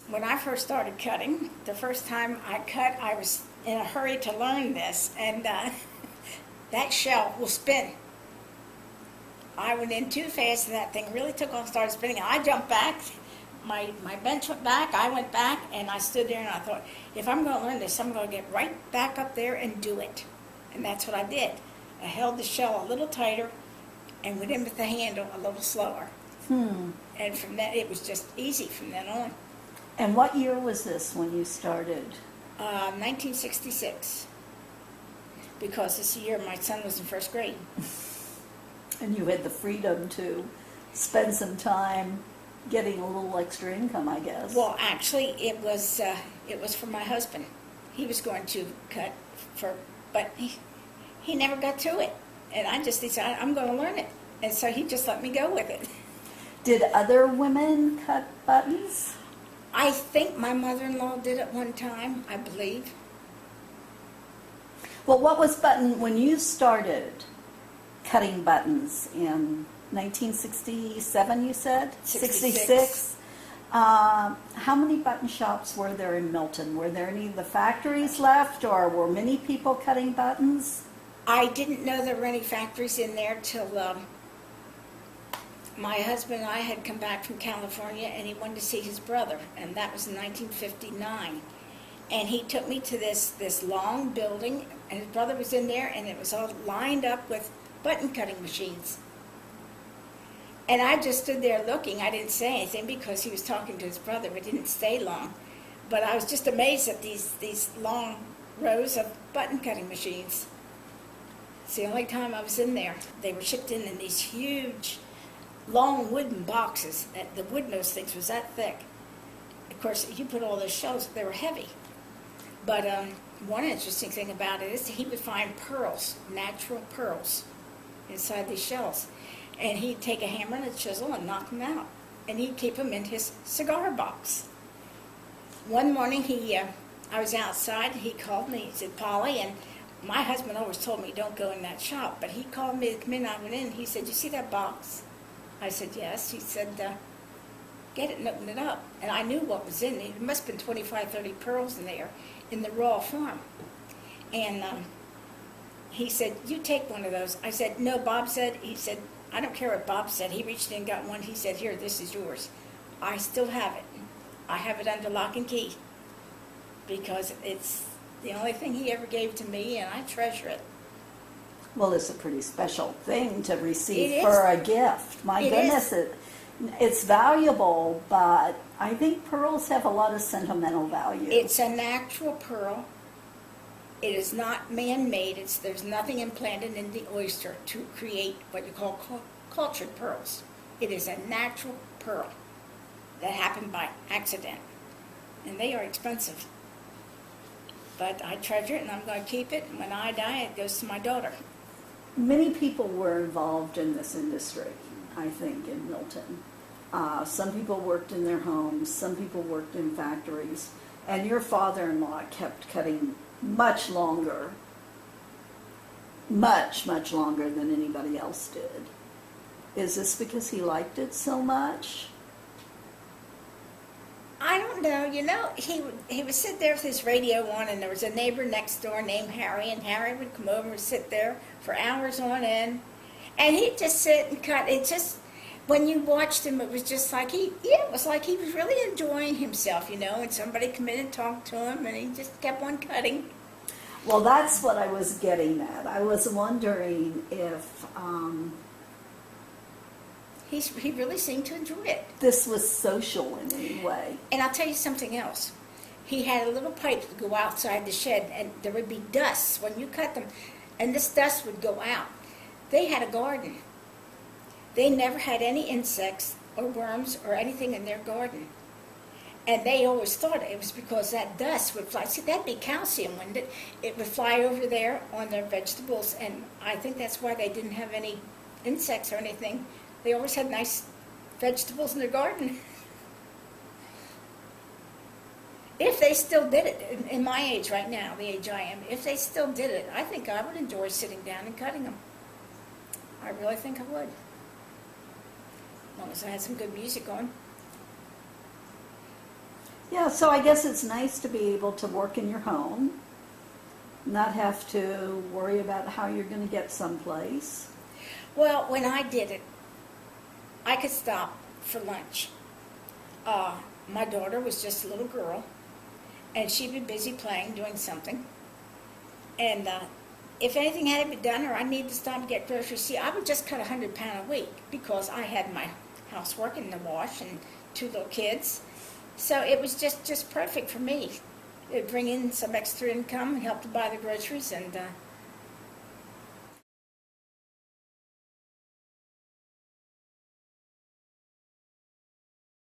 when I first started cutting, the first time I cut, I was in a hurry to learn this, and that shell will spin. I went in too fast, and that thing really took off, started spinning. And I jumped back. My bench went back. I went back, and I stood there, and I thought, if I'm going to learn this, I'm going to get right back up there and do it. And that's what I did. I held the shell a little tighter and went in with the handle a little slower. And from that, it was just easy from then on. And what year was this when you started? 1966. Because this year my son was in first grade. And you had the freedom to spend some time getting a little extra income, I guess. Well, actually, it was for my husband. He was going to cut but he never got to it. And I just decided I'm going to learn it. And so he just let me go with it. Did other women cut buttons? I think my mother-in-law did it one time, I believe. Well, what was when you started cutting buttons in 1967, you said? 66. How many button shops were there in Milton? Were there any of the factories left, or were many people cutting buttons? I didn't know there were any factories in there till my husband and I had come back from California, and he wanted to see his brother, and that was in 1959. And he took me to this long building, and his brother was in there, and it was all lined up with button cutting machines. And I just stood there looking. I didn't say anything because he was talking to his brother. We didn't stay long. But I was just amazed at these long rows of button cutting machines. It's the only time I was in there. They were shipped in these huge, long wooden boxes. The wood in those things was that thick. Of course, you put all those shells, they were heavy. But one interesting thing about it is he would find pearls, natural pearls, inside these shells. And he'd take a hammer and a chisel and knock them out. And he'd keep them in his cigar box. One morning, I was outside, and he called me. He said, Polly, and my husband always told me, don't go in that shop. But he called me to come in. I went in. He said, you see that box? I said, yes. He said, get it and open it up. And I knew what was in it. There must have been 25, 30 pearls in there in the raw form. And he said, you take one of those. I said, no, Bob said. He said, I don't care what Bob said. He reached in and got one. He said, here, this is yours. I still have it. I have it under lock and key because it's the only thing he ever gave to me, and I treasure it. Well, it's a pretty special thing to receive It for is. a gift. My It goodness, is. it's valuable, but I think pearls have a lot of sentimental value. It's a natural pearl. It is not man-made. There's nothing implanted in the oyster to create what you call cultured pearls. It is a natural pearl that happened by accident, and they are expensive. But I treasure it, and I'm going to keep it. And when I die, it goes to my daughter. Many people were involved in this industry, I think, in Milton. Some people worked in their homes, some people worked in factories, and your father-in-law kept cutting much longer, much longer than anybody else did. Is this because he liked it so much? I don't know. You know, he would sit there with his radio on, and there was a neighbor next door named Harry, and Harry would come over and sit there for hours on end, and he'd just sit and cut. It just, when you watched him, it was just like it was like he was really enjoying himself, you know, and somebody come in and talk to him, and he just kept on cutting. Well, that's what I was getting at. I was wondering if He really seemed to enjoy it. this was social in any way. And I'll tell you something else. He had a little pipe that would go outside the shed, and there would be dust when you cut them, and this dust would go out. They had a garden. They never had any insects or worms or anything in their garden. And they always thought it was because that dust would fly. See, that'd be calcium, wouldn't it? It would fly over there on their vegetables, and I think that's why they didn't have any insects or anything. They always had nice vegetables in their garden. If they still did it, in my age right now, the age I am, if they still did it, I think I would enjoy sitting down and cutting them. I really think I would. As long as I had some good music on. Yeah, so I guess it's nice to be able to work in your home, not have to worry about how you're going to get someplace. Well, when I did it, I could stop for lunch. My daughter was just a little girl, and she'd be busy playing, doing something. And if anything had to be done or I needed to stop and get groceries, see, I would just cut 100 pounds a week because I had my housework and the wash and 2 little kids. So it was just perfect for me. It'd bring in some extra income and help to buy the groceries, and